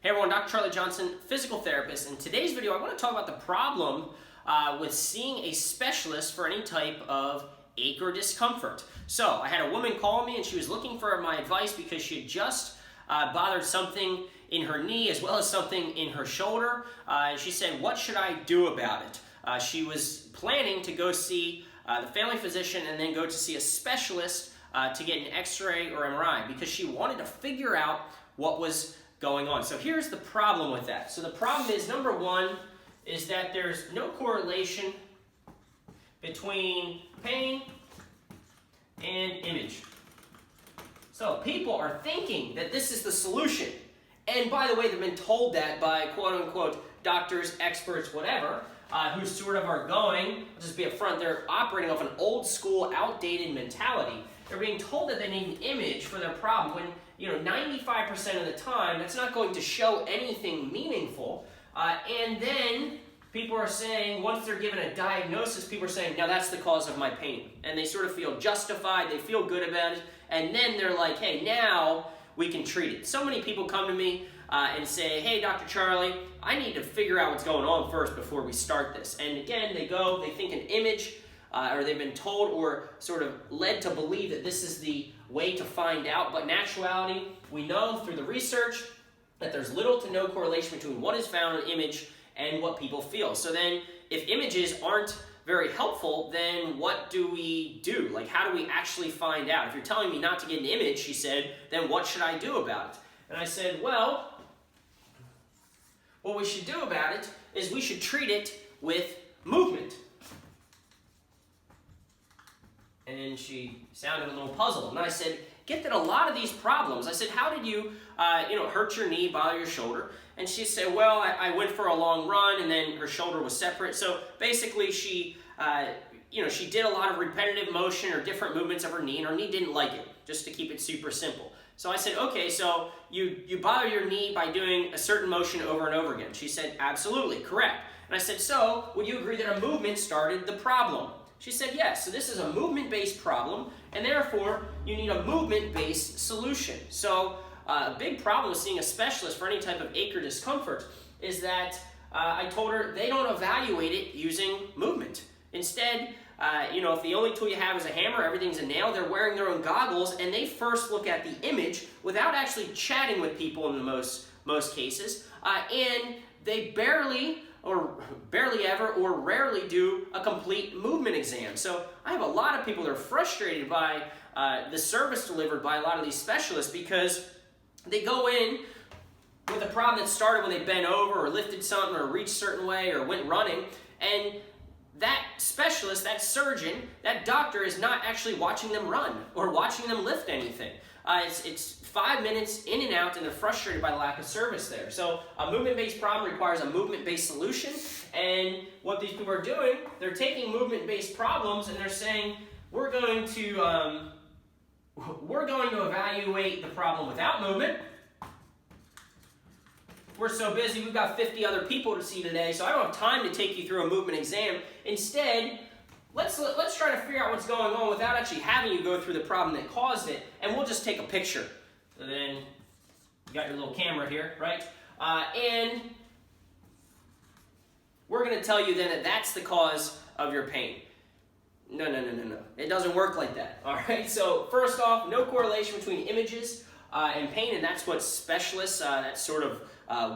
Hey everyone, Dr. Charlie Johnson, physical therapist. In today's video, I want to talk about the problem with seeing a specialist for any type of ache or discomfort. So I had a woman call me and she was looking for my advice because she had just bothered something in her knee as well as something in her shoulder. And she said, what should I do about it? She was planning to go see the family physician and then go to see a specialist to get an x-ray or MRI because she wanted to figure out what was going on. So here's the problem with that. So the problem is, number one, is that there's no correlation between pain and image. So people are thinking that this is the solution. And by the way, they've been told that by quote-unquote doctors, experts, whatever, who sort of are going, I'll just be upfront, they're operating off an old school, outdated mentality. They're being told that they need an image for their problem when 95% of the time, that's not going to show anything meaningful. And then people are saying, once they're given a diagnosis, people are saying, now that's the cause of my pain. And they sort of feel justified, they feel good about it, and then they're like, hey, now we can treat it. So many people come to me and say, hey, Dr. Charlie, I need to figure out what's going on first before we start this. And again, they think an image, or they've been told or sort of led to believe that this is the way to find out. But in actuality, we know through the research that there's little to no correlation between what is found in image and what people feel. So then if images aren't very helpful, then what do we do? Like, how do we actually find out? If you're telling me not to get an image, she said, then what should I do about it? And I said, well, what we should do about it is we should treat it with movement. And she sounded a little puzzled. And I said, get that a lot of these problems, I said, how did you, hurt your knee, bother your shoulder? And she said, well, I went for a long run and then her shoulder was separate. So basically she, she did a lot of repetitive motion or different movements of her knee and her knee didn't like it, just to keep it super simple. So I said, okay, so you bother your knee by doing a certain motion over and over again. She said, absolutely, correct. And I said, so would you agree that a movement started the problem? She said, yes. So this is a movement-based problem, and therefore you need a movement-based solution. So a big problem with seeing a specialist for any type of ache or discomfort is that I told her they don't evaluate it using movement. Instead, if the only tool you have is a hammer, everything's a nail, they're wearing their own goggles, and they first look at the image without actually chatting with people in the most cases, and they barely ever or rarely do a complete movement exam. So I have a lot of people that are frustrated by the service delivered by a lot of these specialists because they go in with a problem that started when they bent over or lifted something or reached a certain way or went running, and that specialist, that surgeon, that doctor is not actually watching them run or watching them lift anything. It's 5 minutes in and out, and they're frustrated by the lack of service there. So a movement-based problem requires a movement-based solution, and what these people are doing, they're taking movement-based problems and they're saying, we're going to evaluate the problem without movement. We're so busy, we've got 50 other people to see today, so I don't have time to take you through a movement exam. Instead, let's try to figure out what's going on without actually having you go through the problem that caused it, and we'll just take a picture. So then, you got your little camera here, right? And we're going to tell you then that that's the cause of your pain. No. It doesn't work like that, all right? So first off, no correlation between images and pain, and that's what specialists, that's sort of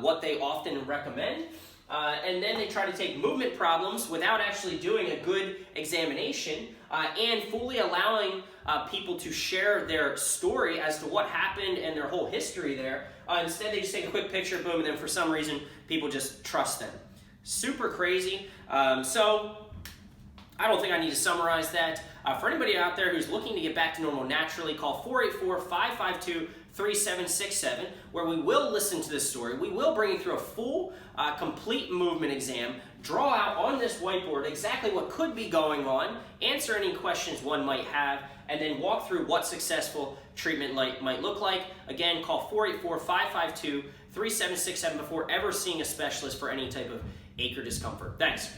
what they often recommend. And then they try to take movement problems without actually doing a good examination and fully allowing people to share their story as to what happened and their whole history there. Instead, they just take a quick picture, boom, and then for some reason, people just trust them. Super crazy. So I don't think I need to summarize that. For anybody out there who's looking to get back to normal naturally, call 484-552-3767, where we will listen to this story. We will bring you through a full, complete movement exam, draw out on this whiteboard exactly what could be going on, answer any questions one might have, and then walk through what successful treatment might look like. Again, call 484-552-3767 before ever seeing a specialist for any type of ache or discomfort. Thanks.